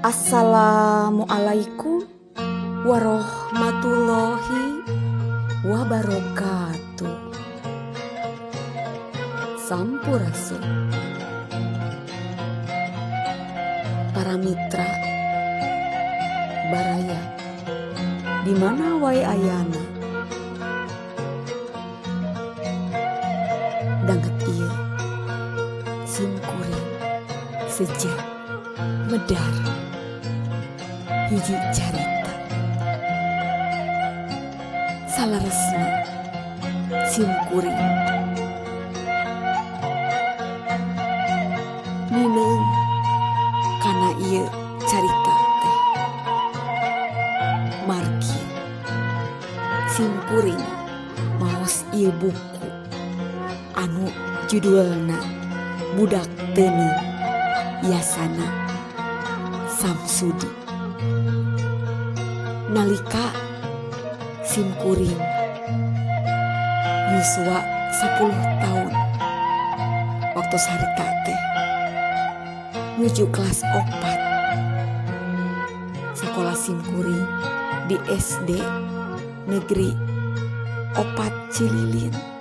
Assalamualaikum warahmatullahi wabarakatuh. Sampurasun. Para mitra baraya di mana wae ayana danget ieu simkuring sejak medar hiji carita salaresna simkuring nineung kana ieu carita teh margi simkuring maos ieu buku anu judulna Budak Teuneung Yasana Samsudi. Nalika simkuring yuswa 10 tahun waktu sarita teh nuju kelas 4 sekolah simkuring di SD Negeri 4 Cililin.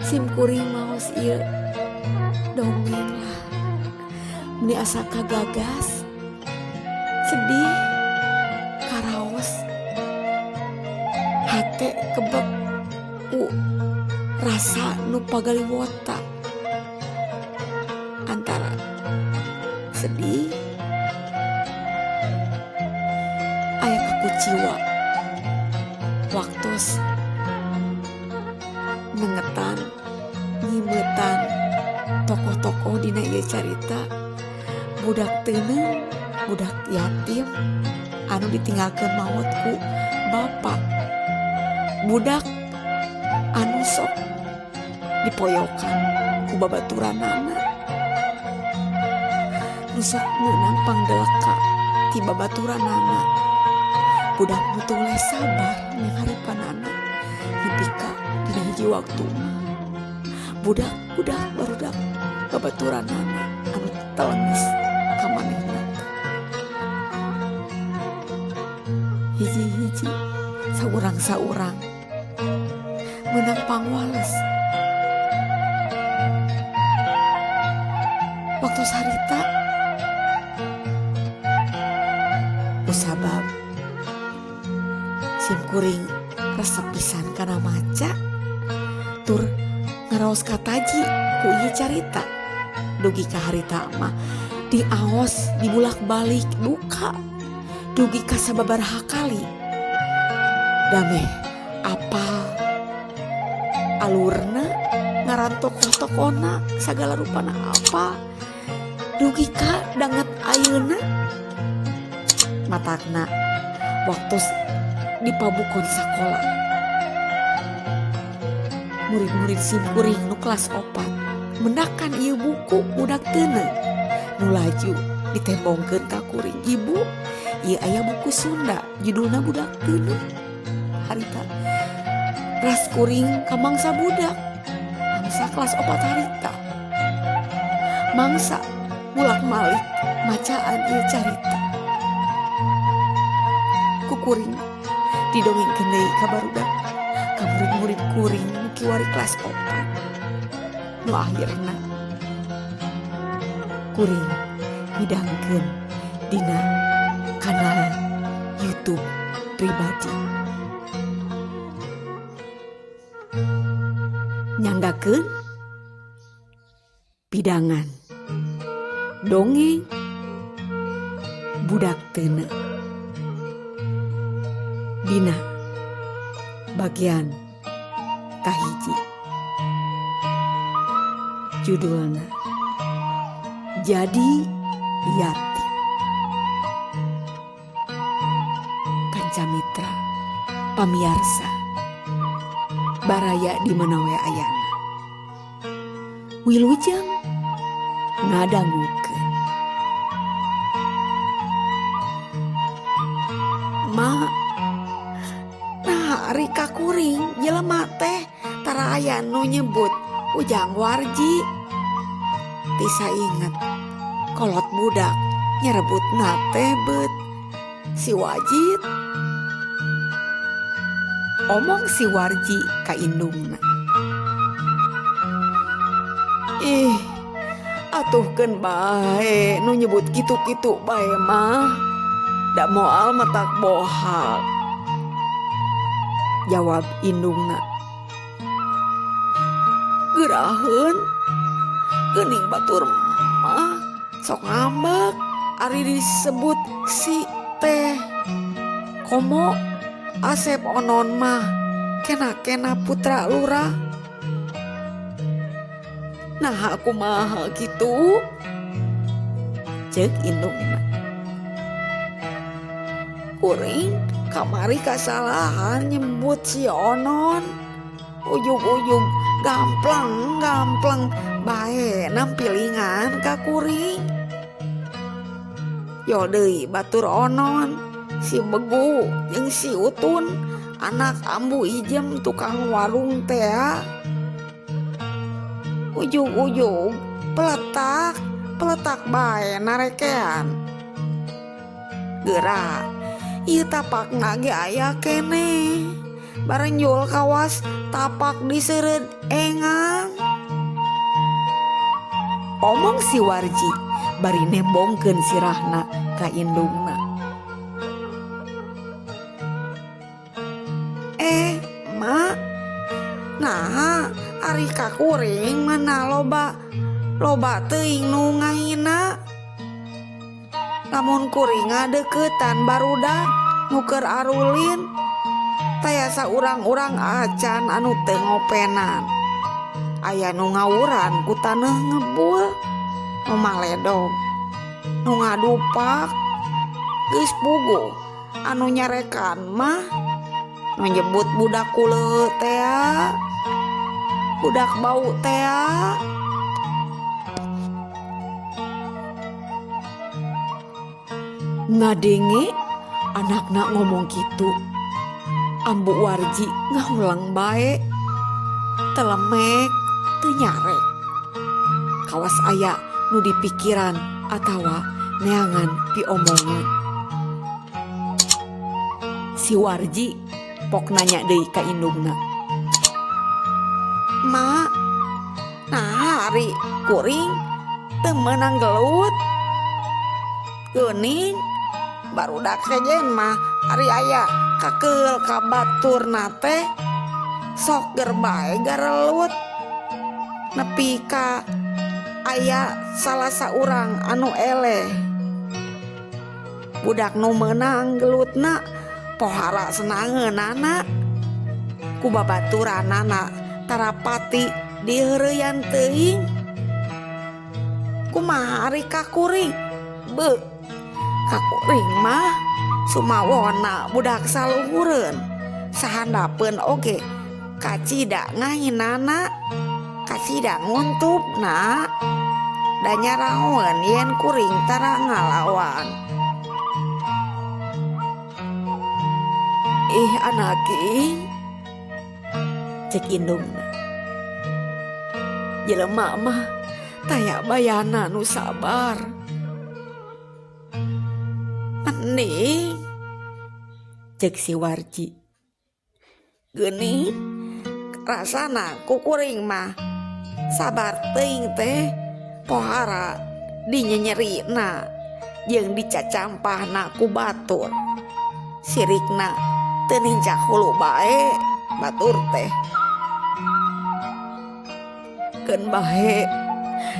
Simkuring maos ieu dongeng lah meni asa kagagas sedih karaos hate kebek rasa nu pagaliwota antara sedih aya kakuciwa waktos nengetan nyimetan tokoh-tokoh dina ieu carita budak teuneung, budak yatim anu ditinggalkeun maot ku bapak, budak anu sok dipoyokan ku babaturanana nu sok meunang pangdeleka ti babaturanana, budak nu tuluy sabar ngaharipanana nepi ka dina hiji waktu budak barudak babaturanana anu telemes ka manehna hiji-hiji saurang-saurang meunang pangwales waktu sarita usabab simkuring resep pisan kana maca tur ngaraos kataji ku ieu carita dugi ka harita mah diaos dibulak-balik duka dugi ka sababaraha kali dameh apal alurna ngaran tokoh-tokohna sagala rupana apa dugi ka danget ayeuna matakna waktu di pabukon sakola murid-murid simkuring nu kelas 4 mendakan ieu buku Budak Teuneung nu laju ditembongkeun ka kuring ibu ieu aya buku Sunda judulna Budak Teuneung harita ras kuring ka mangsa budak mangsa kelas 4 harita mangsa mulak-malik macaan ieu carita ku kuring didongengkeun deui ka barudak ka murid-murid kuring nu kiwari kelas 4 nu akhirna kuring hidangkeun dina kanal YouTube pribadi nyanggakeun pidangan dongeng Budak Teuneung dina bagian kahiji judulna Jadi Yatim. Kanca mitra pamiarsa baraya di mana we ayana wilujeng ngadangukeun ma nah rika kuring jelema teh tara aya nu nyebut Ujang Warji tisa inget kolot budak nyerebut tebet si Wajid. Omong si Warji ka indungna, atuhkeun bae nu nyebut kitu-kitu bae mah da moal matak bohak. Jawab indungna, geuraheun geuning batur mah sok ngambek ari disebut si teh komo Asep Onon mah kena putra lurah. Nah aku mah gitu, cek indungna. Kuring kamari kasalahan nyebut si Onon, ujug-ujug gamplang bae nampilingan ka kuring. Yo deui batur Onon si Begu jeung si Utun anak ambu ijem tukang warung teh. Ujug-ujug peletak bae narekean. Geura ieu tapakna ge aya keneh. Bareng jual kawas tapak diseureud engang. Omong si Warji bari nembongkeun sirahna ka indungna. Mak, nah ari ka kuring mana loba teuing nu ngahina. Lamun kuring ngadeuketan barudak nu keur arulin tayasa urang-urang acan anu teu ngopenan. Aya nu ngawuran ku taneuh ngebul, nu maledog, nu ngadupak, geus puguh anu nyarekan mah nu nyebut budak kuleuh teh, budak bau teh. Ngadenge anakna ngomong gitu, ambu Warji ngahulang bae, telemek teu nyarek. Kawas aya nu dipikiran atawa neangan piomongan. Si Warji pok nanya deui ka indungna, "Mak, nah hari kuring teu meunang gelut. Geuning barudak sejen mah ari aya kakeul ka baturna teh sok ger bae garelut. Nepi ka aya salah saurang anu eleh. Budak nu meunang gelutna pohara senangeunana ku babaturanana tarapati diheureuyan teuing. Kumaha ari ka kuring? Beuh, ka kuring mah sumawona budak saluhureun sahandapeun oge kacida ngahinana, kacida nguntupna, da nyaraoeun yen kuring tara ngalawan. Anaki, cek indungna, jelema mah taya bayana nu sabar. Mending, cek si Warji, geuning rasana ku kuring mah sabar teuing teh pohara dinyenyerina jeung dicacampahna ku batur. Sirikna teu nincak hulu bae batur teh. Keun bae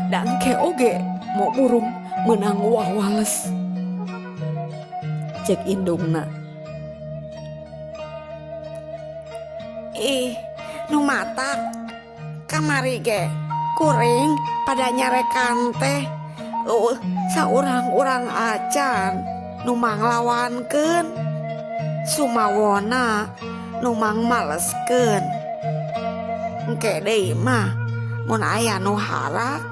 dangke oge mau burung meunang wawales, cek indungna. Nu matak kamari ge kuring pada nyarekan teh saurang-urang acan nu manglawankeun, sumawona nu mangmaleskeun. Engke deui mah mun aya nu harak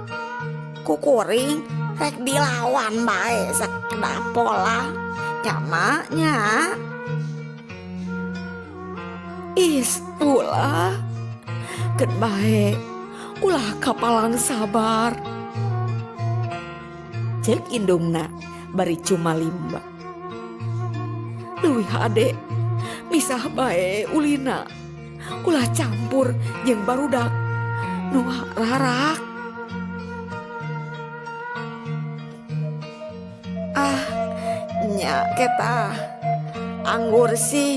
ku kuring rek dilawan bae sakedah pola nyamaknya. Ulah keun bae ulah kapalan sabar. Cek indungna bari cuma limba. Leuwih hade misah bae ulina ulah campur jeung barudak nu rarak. Nya keta anggur sih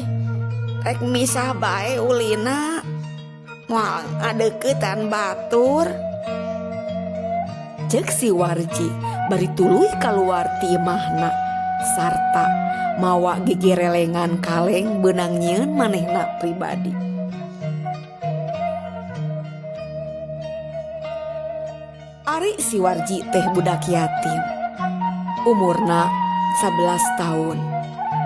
rek misah bae ulina moal ngadeuketan batur. Cek si Warji bari tuluy kaluar ti imahna sarta mawa gegerelengan kaleng beunang nyieun manehna pribadi. Ari si Warji teh budak yatim. Umurna 11 tahun.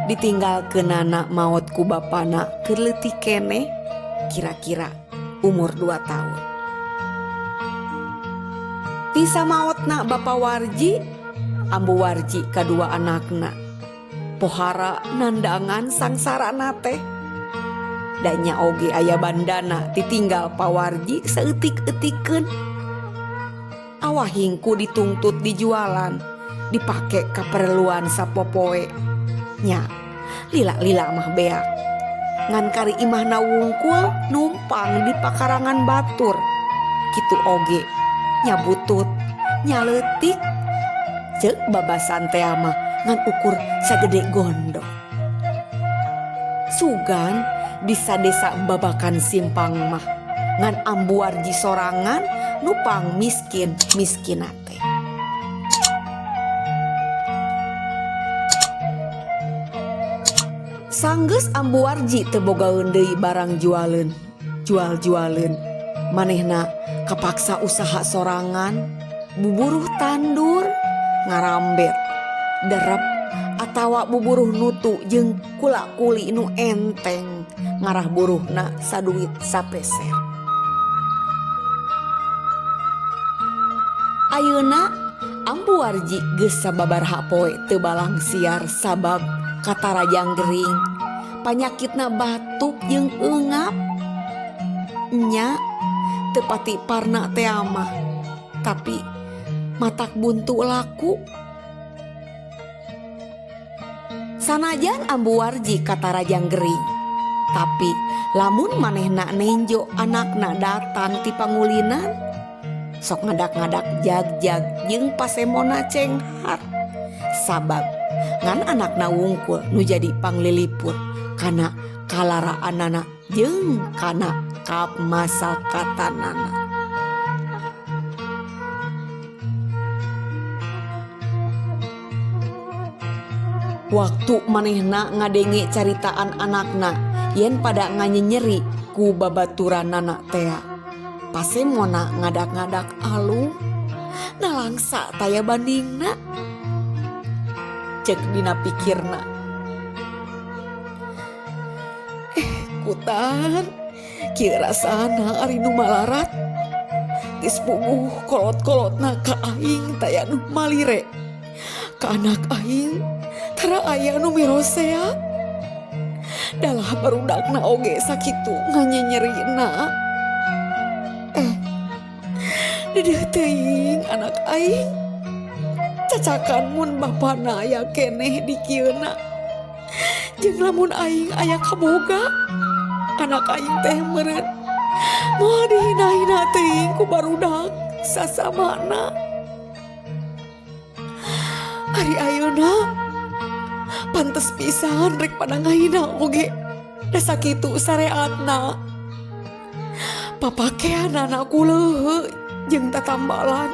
Ditinggalkeunana maot ku bapana keur leutik keneh kira-kira umur 2 tahun. Bisa maotna Bapa Warji, Ambu Warji kadua anakna. Pohara nandangan sangsarana teh. Danya oge aya bandana ditinggal Pa Warji saeutik-eutikeun. Awahingku ditungtut dijualan, dipake kaperluan sapopoe. Nya, lila-lila mah beak. Ngan kari imahna wungkul numpang di pakarangan batur. Kitu oge nya butut, nya leutik. Ceuk babasan teh mah ngan ukur sagede gondok. Sugan di sadesa babakan simpang mah ngan Ambu Warji sorangan nupang miskin teh. Sanggeus Ambu Warji teu bogaeun deui barang jual-jualeun. Manehna kapaksa usaha sorangan, buburuh tandur, ngarambet, derep atawa buburuh nutu jeung kula-kuli nu enteng ngarah buruhna saduit sapeser. Ayeuna Ambu Warji geus sababaraha poe teu balang siar sabab katara janggering, panyakitna batuk jeung eungap. Nya teu pati parna teh mah, tapi matak buntu laku. Sanajan Ambu Warji katara janggering, tapi lamun manehna nenjo anakna datang ti pangulinan, sok ngadak-ngadak jag-jag jeung pasemona cenghar. Sabab ngan anakna wungkul nu jadi pangliliput kana kalaraanana jeung kana kamasakatanana. Waktu manehna ngadenge caritaan anakna yen pada nganyenyeri ku babaturanana tea, pasemona ngadak-ngadak alung nalangsa taya bandingna. Cek dina pikirna, kutan kieu rasana ari nu malarat geus puguh kolot-kolotna ka aing taya nu malire, ka anak aing tara aya nu mirosea, dalah barudakna oge sakitu nganyenyerina. Dedeh teuing anak aing cacakan mun bapana aya keneh di kieuna, jeung lamun aing aya kaboga anak aing teh meureun moal dihina-hina teuing ku barudak sasamana. Ari ayeuna pantes pisan rek pada ngahina oge, da sakitu sareatna. Papakeanana kuleuh jeung tatambalan,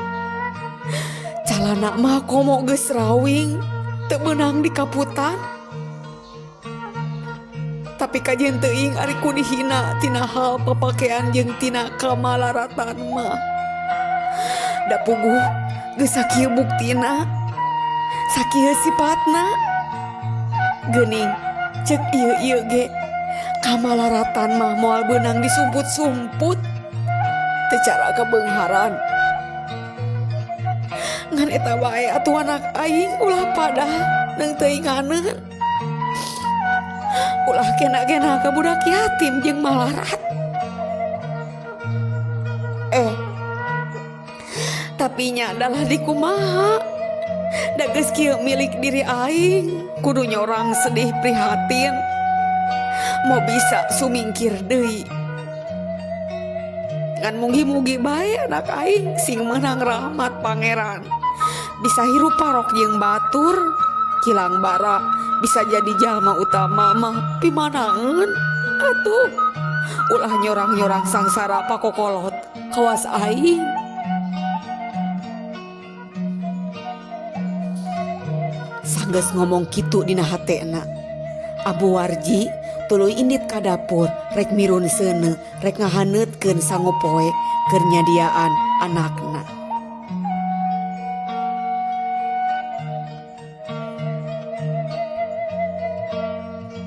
calana mah komo geus rawing teu meunang di kaputan. Tapi kajen teuing ari ku dihina tina hal papakean jeung tina kamalaratan mah, da puguh geus sakieu buktina, sakieu sifatna. Geuning cek ieu ge kamalaratan mah moal beunang disumput-sumput teu cara kabeungharan. Ngan eta bae atuh anak aing ulah pada neung teuinganeun, ulah kena-kena ka budak yatim jeung malarat. Tapi nya adalah dikumaha Da geus kieu milik diri aing, kudu nyorang sedih prihatin. Mau bisa sumingkir deui. Ngan mugi-mugi bae anak aing sing meunang rahmat pangeran. Bisa hirup parok jeung batur, kilang bara bisa jadi jalma utama mah pimanaeun atuh. Ulah nyorang-nyorang sangsara pakokolot kawas aing. Sanggeus ngomong kitu dina hatena, Abu Warji tuluy indit ka dapur rek mirun seuneu rek ngahaneutkeun sangu poe keur nyadiaan anakna.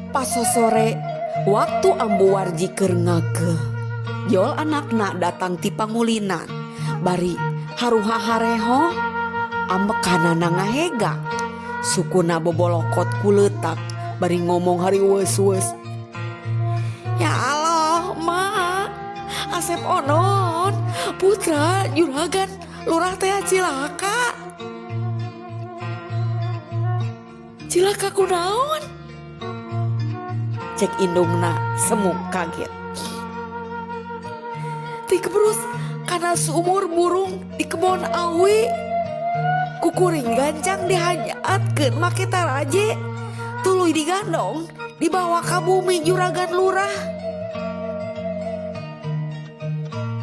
Pas sore waktu Ambu Warji keur ngakeeh, jol anakna datang ti pangulinan. Bari haruha hareho ambekanana ngahega, sukuna bobolokot kuleutak bari ngomong hari weus-weus. Ya Allah, Ma, Asep Onon, putra juragan lurah teh cilaka. Cilaka kunaon? Cek indungna semu kaget. Ti kebrus kana seumur burung di kebon awi. Kukuring gancang dihanyaatkeun make taraje. Tuluy digandong dibawa ka bumi juragan lurah.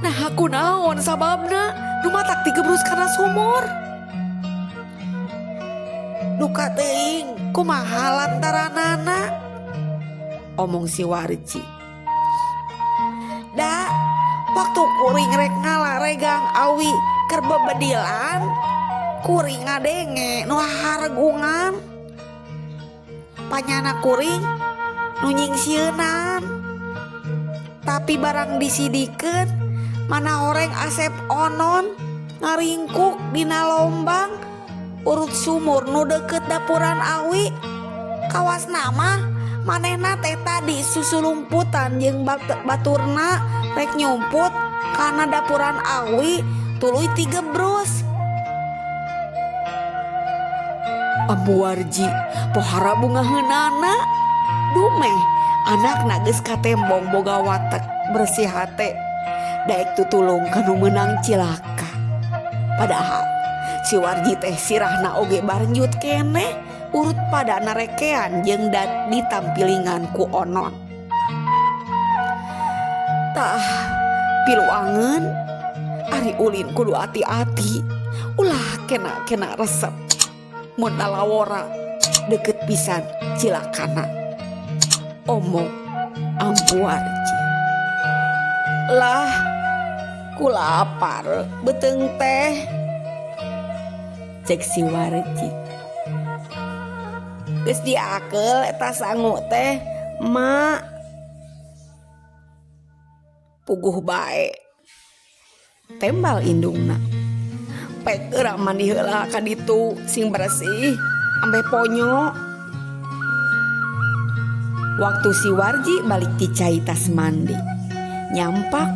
Nah aku naon sababna dumatak ti kebrus kana sumur. Duka teuing kumaha lantaranana, omong si Warji. Da, waktu kuring rek ngalaregang awi keur bebedilan, kuring ngadenge nu hargungan. Panyana kuring nu nyingsieunan. Tapi barang disidikeun mana horeng Asep Onon ngaringkuk dina lombang urut sumur nu deukeut dapuran awi. Kawas nama manehna teh tadi susulumputan jeung baturna rek nyumput kana dapuran awi tuluy ti gebrus. Ambu Warji pohara bunga heunana dumeh anakna geus katembong boga watek bersih hate daek tutulung kanu meunang cilaka. Padahal si Warji teh sirahna oge barnyut keneh urut pada narekean jeung ditampilingan ku Onon. Tah piluangeun ari ulin kudu hati-hati, ulah kena resep. Mun nalawora deket pisan cilakana, omong Ambu Warji. Lah kulapar beteung teh, cek si Warji. Geus diakeul eta sangu teh, Ma. Puguh bae. Tembal indungna. Pek geura mandi heula ka ditu sing bersih ambe ponyo. Waktu si Warji balik ti cai tas mandi, nyampak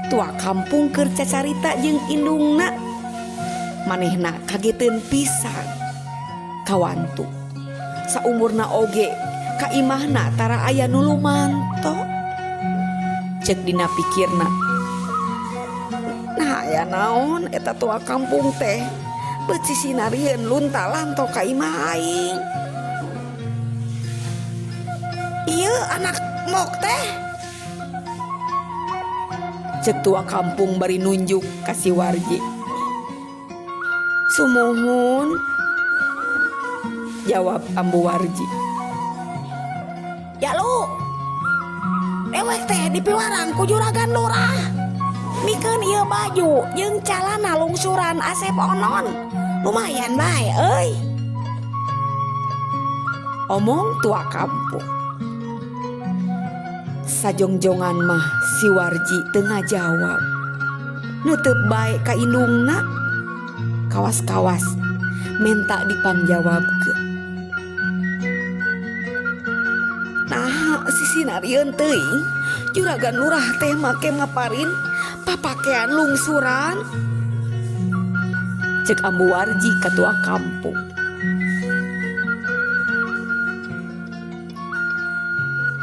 tua kampung keur cacarita jeung indungna. Manehna kageteun pisan. Kawantu saumurna oge ka imahna tara aya nu lumanto. Cek dina pikirna, nah aya naon eta tua kampung teh beuci sinarieun luntalan to ka imah aing. Ieu anak mok teh, cek tua kampung bari nunjuk ka si Warji. Sumuhun, jawab Ambu Warji. Ya lu, dewek teh dipiwarang ku juragan lurah. Mikeun ieu baju jeung calana lungsuran Asep Onon. Lumayan bae euy. Omong tua kampung. Sajongjongan mah si Warji teu ngajawab. Neuteub bae ka indungna. Kawas-kawas minta dipangjawabkeun. Nah, sisinarieun teuing juragan lurah teh make maparin papakean lungsuran, cek Ambu Warji ka tua kampung.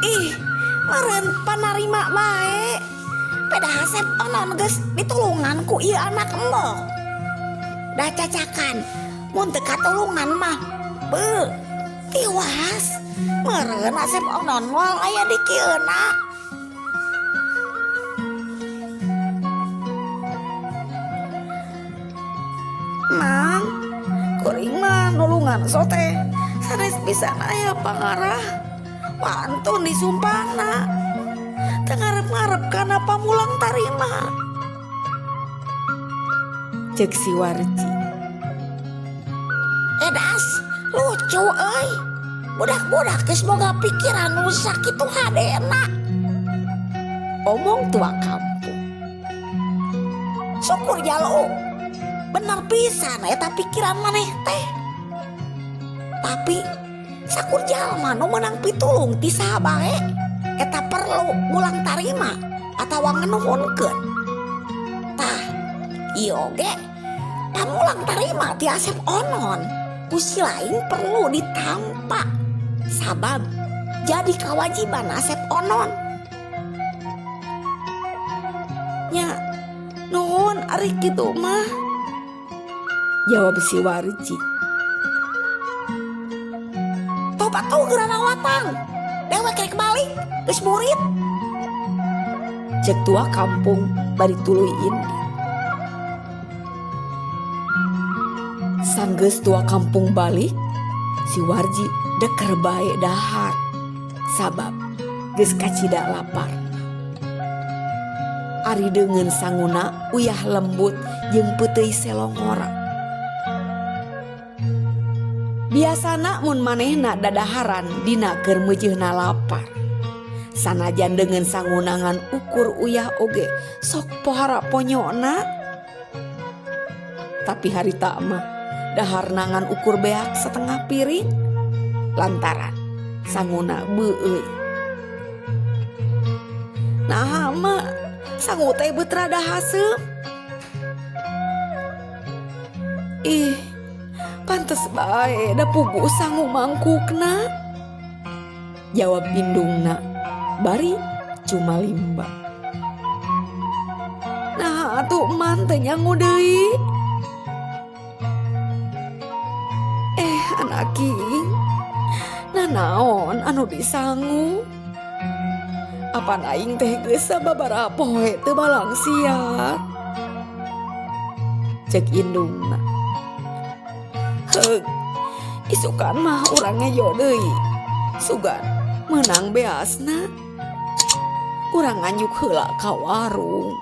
Ih, meren panarima bae. Peda hasep onon geus ditulungan ku ieu anak embok. Da cacakan, mun teu katulungan mah beuh tiwas. Meren hasep onon wal aya di kieuna. Mang, kuring mah nulungan sote sanes pisan aya pangarah. Pantun disumpahna teu ngarep-ngarep kana pamulang tarima. Cek si Warji. Edas, lucu euy. Budak-budak geus boga pikiran nu sakitu hadena. Omong tua kampung. Syukur jalo. Bener pisan eta pikiran maneh teh. Tapi sakur jalma nu menang pitulung ti saha bae eta perlu mulang tarima atawa nganuhunkeun. Tah, ieu oge pamulang tarima ti Asep Onon pusi lain perlu ditampa sabab jadi kewajiban Asep Onon. Nya, nuhun ari kitu mah, jawab si Warji. Batu gerana watang dewek rek balik geus murid. Cek tua kampung bari tuluy indi. Sanggeus tua kampung balik, si Warji deker bae dahar sabab geus kacida lapar. Ari deungeun sanguna uyah lembut jeung peuteui selongora. Biasana mun manehna dadaharan dina keur meujeuhna lapar. Sanajan dengan sangunangan ukur uyah oge sok pohara ponyona. Tapi harita mah dahar nangan ukur beak setengah piring lantaran sanguna beueuy. Nah mah sangu teh beut rada haseup. Ih, pantes bae da pugu sangu mangkukna, jawab indungna bari cuma limba. Nah atuh man teh nyangu deui. Anak king, nanaon anu disangu? Apan aing teh geus sababaraha poe teu balang siat, cek indungna. Heug, isukan mah urang ngejo deui. Sugan menang beasna. Urang nganjuk heula ka warung.